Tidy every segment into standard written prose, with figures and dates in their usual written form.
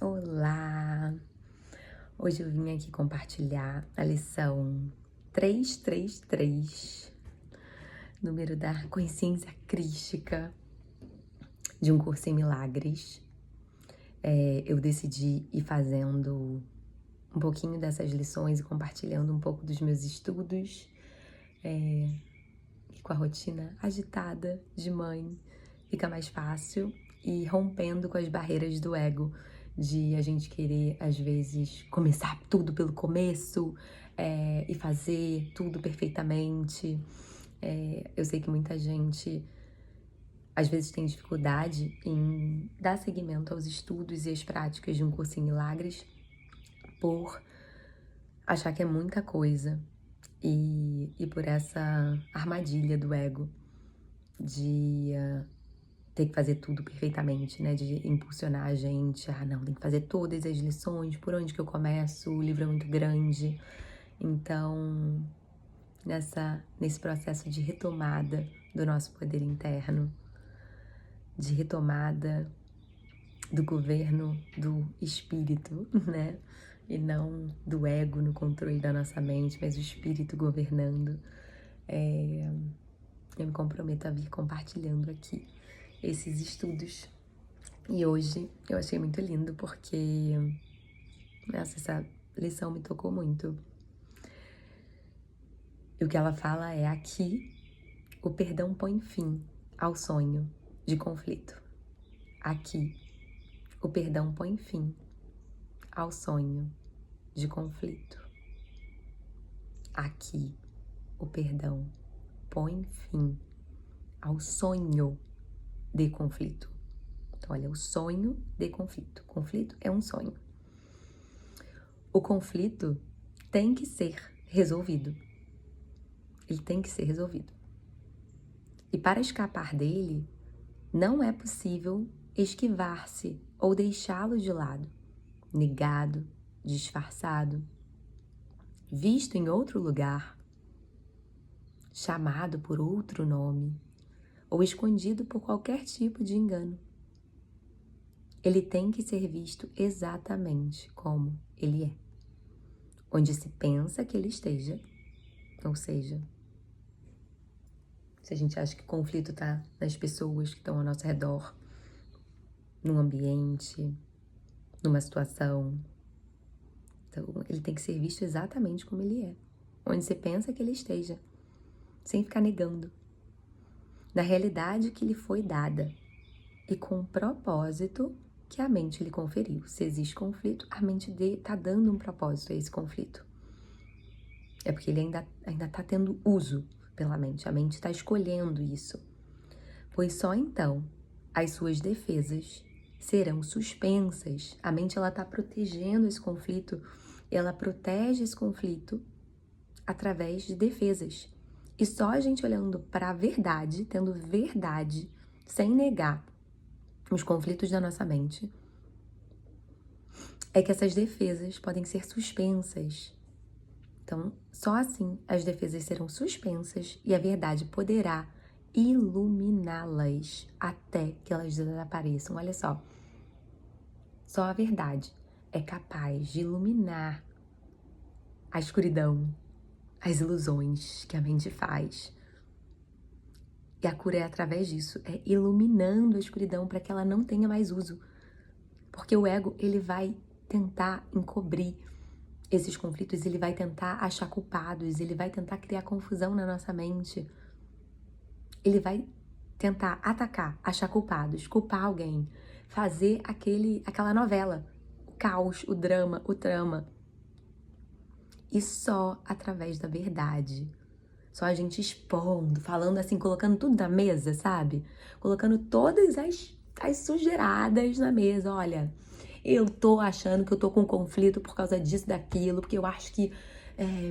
Olá! Hoje eu vim aqui compartilhar a lição 333, número da consciência crística de um curso em milagres. Eu decidi ir fazendo um pouquinho dessas lições e compartilhando um pouco dos meus estudos, e com a rotina agitada de mãe fica mais fácil, e rompendo com as barreiras do ego, de a gente querer, às vezes, começar tudo pelo começo e fazer tudo perfeitamente. Eu sei que muita gente, às vezes, tem dificuldade em dar seguimento aos estudos e às práticas de um curso em milagres por achar que é muita coisa e por essa armadilha do ego de ter que fazer tudo perfeitamente, né? De impulsionar a gente. Não, tem que fazer todas as lições, por onde que eu começo? O livro é muito grande. Então, nesse processo de retomada do nosso poder interno, de retomada do governo do espírito, né? E não do ego no controle da nossa mente, mas o espírito governando. Eu me comprometo a vir compartilhando aqui esses estudos. E hoje eu achei muito lindo porque essa lição me tocou muito. E o que ela fala é: aqui o perdão põe fim ao sonho de conflito. Aqui o perdão põe fim ao sonho de conflito. Aqui o perdão põe fim ao sonho de conflito. Então, olha, o sonho de conflito. Conflito é um sonho. O conflito tem que ser resolvido. Ele tem que ser resolvido. E para escapar dele, não é possível esquivar-se ou deixá-lo de lado, negado, disfarçado, visto em outro lugar, chamado por outro nome ou escondido por qualquer tipo de engano. Ele tem que ser visto exatamente como ele é, onde se pensa que ele esteja, ou seja, se a gente acha que o conflito está nas pessoas que estão ao nosso redor, num ambiente, numa situação, então ele tem que ser visto exatamente como ele é, onde você pensa que ele esteja, sem ficar negando, na realidade que lhe foi dada e com o propósito que a mente lhe conferiu. Se existe conflito, a mente está dando um propósito a esse conflito. É porque ele ainda está tendo uso pela mente, a mente está escolhendo isso. Pois só então as suas defesas serão suspensas. A mente está protegendo esse conflito, ela protege esse conflito através de defesas. E só a gente olhando para a verdade, tendo verdade, sem negar os conflitos da nossa mente, é que essas defesas podem ser suspensas. Então, só assim as defesas serão suspensas e a verdade poderá iluminá-las até que elas desapareçam. Olha só a verdade é capaz de iluminar a escuridão, as ilusões que a mente faz. E a cura é através disso, é iluminando a escuridão para que ela não tenha mais uso. Porque o ego, ele vai tentar encobrir esses conflitos, ele vai tentar achar culpados, ele vai tentar criar confusão na nossa mente. Ele vai tentar atacar, achar culpados, culpar alguém, fazer aquela novela, o caos, o drama, o trama. E só através da verdade, só a gente expondo, falando assim, colocando tudo na mesa, sabe? Colocando todas as sujeiradas na mesa. Olha, eu tô achando que eu tô com conflito por causa disso, daquilo, porque eu acho que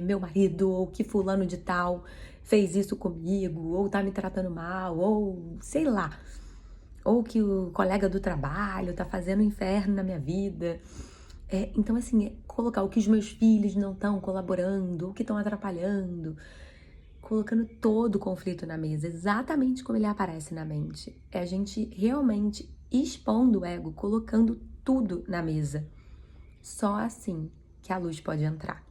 meu marido ou que fulano de tal fez isso comigo, ou tá me tratando mal, ou sei lá, ou que o colega do trabalho tá fazendo um inferno na minha vida. Então, assim, colocar o que os meus filhos não estão colaborando, o que estão atrapalhando, colocando todo o conflito na mesa, exatamente como ele aparece na mente. É a gente realmente expondo o ego, colocando tudo na mesa. Só assim que a luz pode entrar.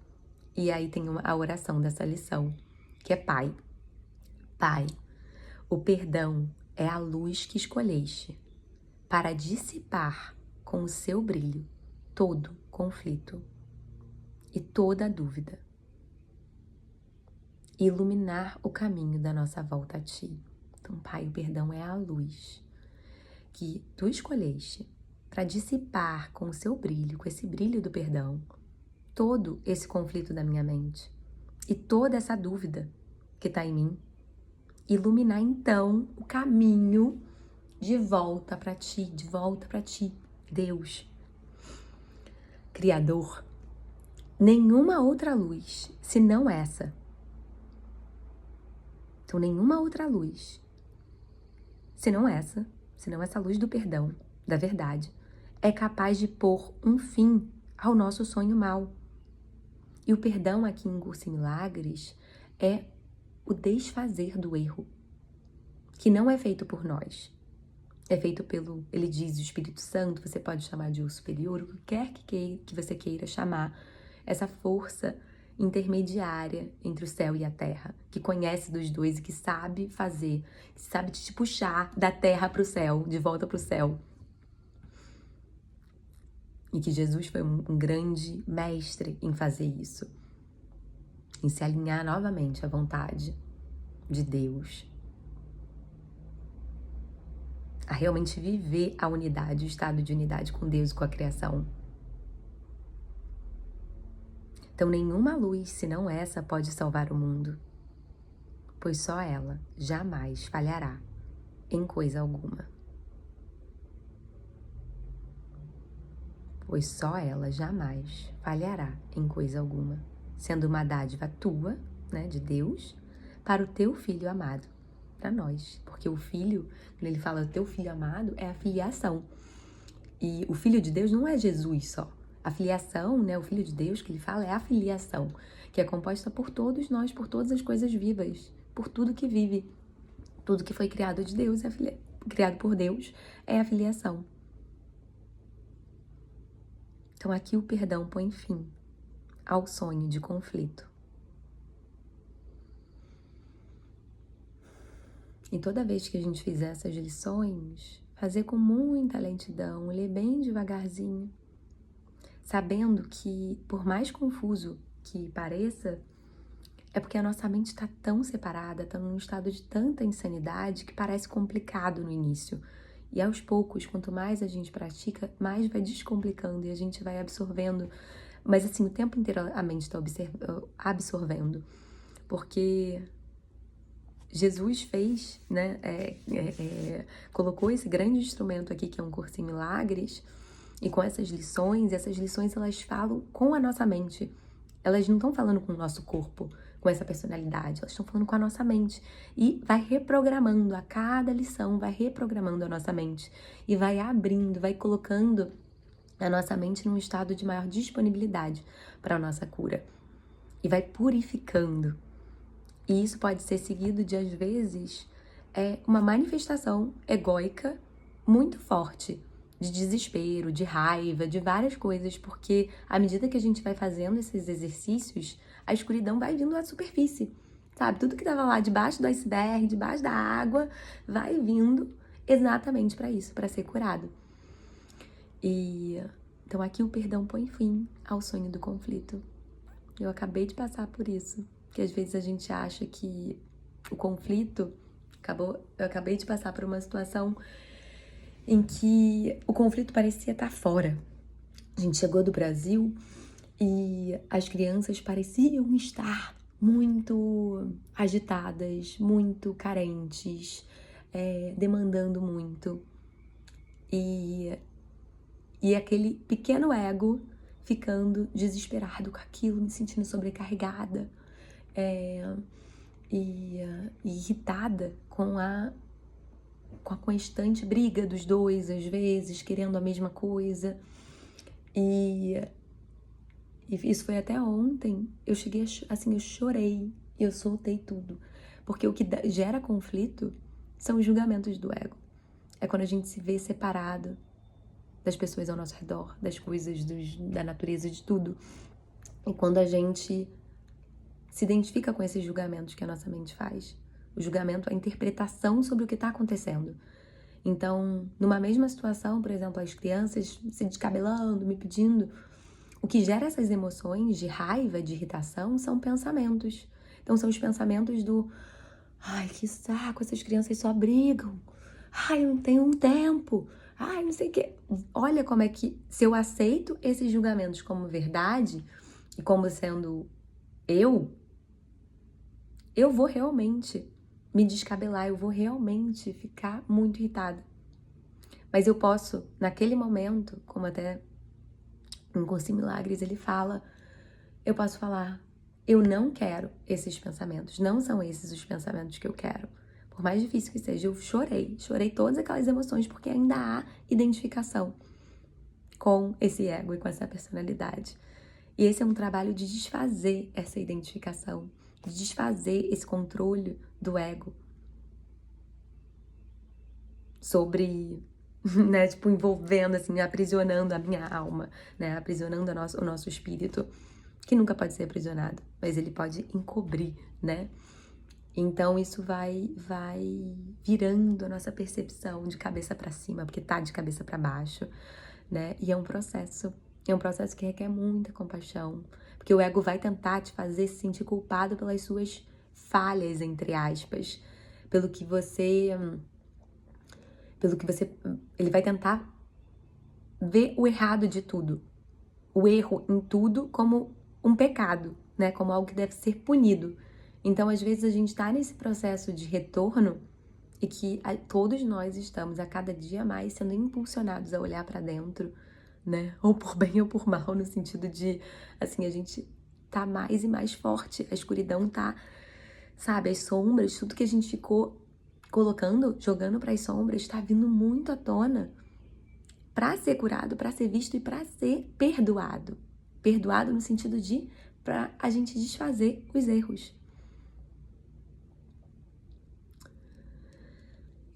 E aí tem a oração dessa lição, que é Pai. Pai, o perdão é a luz que escolheste para dissipar com o seu brilho todo conflito e toda dúvida. E iluminar o caminho da nossa volta a Ti. Então, Pai, o perdão é a luz que Tu escolheste para dissipar com o seu brilho, com esse brilho do perdão, todo esse conflito da minha mente e toda essa dúvida que está em mim. Iluminar, então, o caminho de volta para Ti, Deus, Criador. Nenhuma outra luz, senão essa. Então, nenhuma outra luz, senão essa luz do perdão, da verdade, é capaz de pôr um fim ao nosso sonho mau. E o perdão aqui em Curso em Milagres é o desfazer do erro, que não é feito por nós. É feito pelo, ele diz, o Espírito Santo, você pode chamar de o superior, o que quer que você queira chamar, essa força intermediária entre o céu e a terra, que conhece dos dois e que sabe fazer, que sabe te puxar da terra para o céu, de volta para o céu. E que Jesus foi um grande mestre em fazer isso, em se alinhar novamente à vontade de Deus, a realmente viver a unidade, o estado de unidade com Deus e com a criação. Então, nenhuma luz, senão essa, pode salvar o mundo, pois só ela jamais falhará em coisa alguma. Pois só ela jamais falhará em coisa alguma, sendo uma dádiva tua, né, de Deus, para o teu Filho amado, para nós. Porque o Filho, quando ele fala teu Filho amado, é a filiação. E o Filho de Deus não é Jesus só. A filiação, né, o Filho de Deus que ele fala é a filiação, que é composta por todos nós, por todas as coisas vivas, por tudo que vive. Tudo que foi criado de Deus, criado por Deus, é a filiação. Então aqui o perdão põe fim ao sonho de conflito. E toda vez que a gente fizer essas lições, fazer com muita lentidão, ler bem devagarzinho, sabendo que, por mais confuso que pareça, é porque a nossa mente está tão separada, está num estado de tanta insanidade que parece complicado no início. E aos poucos, quanto mais a gente pratica, mais vai descomplicando e a gente vai absorvendo. Mas assim, o tempo inteiro a mente está absorvendo. Porque Jesus fez, né, colocou esse grande instrumento aqui, que é um Curso em Milagres, e com essas lições elas falam com a nossa mente. Elas não estão falando com o nosso corpo, com essa personalidade, elas estão falando com a nossa mente. E vai reprogramando, a cada lição vai reprogramando a nossa mente. E vai abrindo, vai colocando a nossa mente num estado de maior disponibilidade para a nossa cura. E vai purificando. E isso pode ser seguido de, às vezes, uma manifestação egóica muito forte, de desespero, de raiva, de várias coisas, porque à medida que a gente vai fazendo esses exercícios, a escuridão vai vindo à superfície, sabe? Tudo que estava lá debaixo do iceberg, debaixo da água, vai vindo exatamente para isso, para ser curado. E então aqui o perdão põe fim ao sonho do conflito. Eu acabei de passar por isso, que às vezes a gente acha que o conflito eu acabei de passar por uma situação em que o conflito parecia estar fora. A gente chegou do Brasil e as crianças pareciam estar muito agitadas, muito carentes, demandando muito. E aquele pequeno ego ficando desesperado com aquilo, me sentindo sobrecarregada e irritada com a constante briga dos dois, às vezes, querendo a mesma coisa. E isso foi até ontem. Eu cheguei, assim, eu chorei, eu soltei tudo. Porque o que gera conflito são os julgamentos do ego. É quando a gente se vê separado das pessoas ao nosso redor, das coisas, da natureza, de tudo. E quando a gente se identifica com esses julgamentos que a nossa mente faz, o julgamento é a interpretação sobre o que está acontecendo. Então, numa mesma situação, por exemplo, as crianças se descabelando, me pedindo, o que gera essas emoções de raiva, de irritação, são pensamentos. Então, são os pensamentos do: ai, que saco, essas crianças só brigam. Ai, eu não tenho um tempo. Ai, não sei o quê. Olha como é que, se eu aceito esses julgamentos como verdade e como sendo eu vou realmente me descabelar, eu vou realmente ficar muito irritada. Mas eu posso, naquele momento, como até em Curso em Milagres ele fala, eu posso falar: eu não quero esses pensamentos, não são esses os pensamentos que eu quero. Por mais difícil que seja, eu chorei todas aquelas emoções, porque ainda há identificação com esse ego e com essa personalidade. E esse é um trabalho de desfazer essa identificação, de desfazer esse controle do ego sobre, né, tipo, envolvendo, assim, aprisionando a minha alma, né, aprisionando o nosso espírito, que nunca pode ser aprisionado, mas ele pode encobrir, né? Então isso vai virando a nossa percepção de cabeça para cima, porque tá de cabeça para baixo, né? E é um processo que requer muita compaixão, porque o ego vai tentar te fazer se sentir culpado pelas suas falhas, entre aspas, pelo que você, ele vai tentar ver o errado de tudo, o erro em tudo como um pecado, né? Como algo que deve ser punido. Então, às vezes, a gente tá nesse processo de retorno e que todos nós estamos a cada dia mais sendo impulsionados a olhar para dentro, né? Ou por bem ou por mal, no sentido de, assim, a gente tá mais e mais forte, a escuridão tá, sabe, as sombras, tudo que a gente ficou colocando, jogando para as sombras, tá vindo muito à tona para ser curado, para ser visto e para ser perdoado. Perdoado no sentido de para a gente desfazer os erros.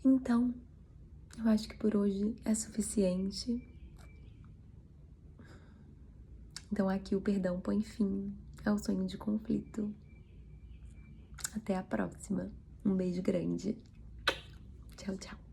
Então, eu acho que por hoje é suficiente. Então aqui o perdão põe fim ao sonho de conflito. Até a próxima. Um beijo grande. Tchau, tchau.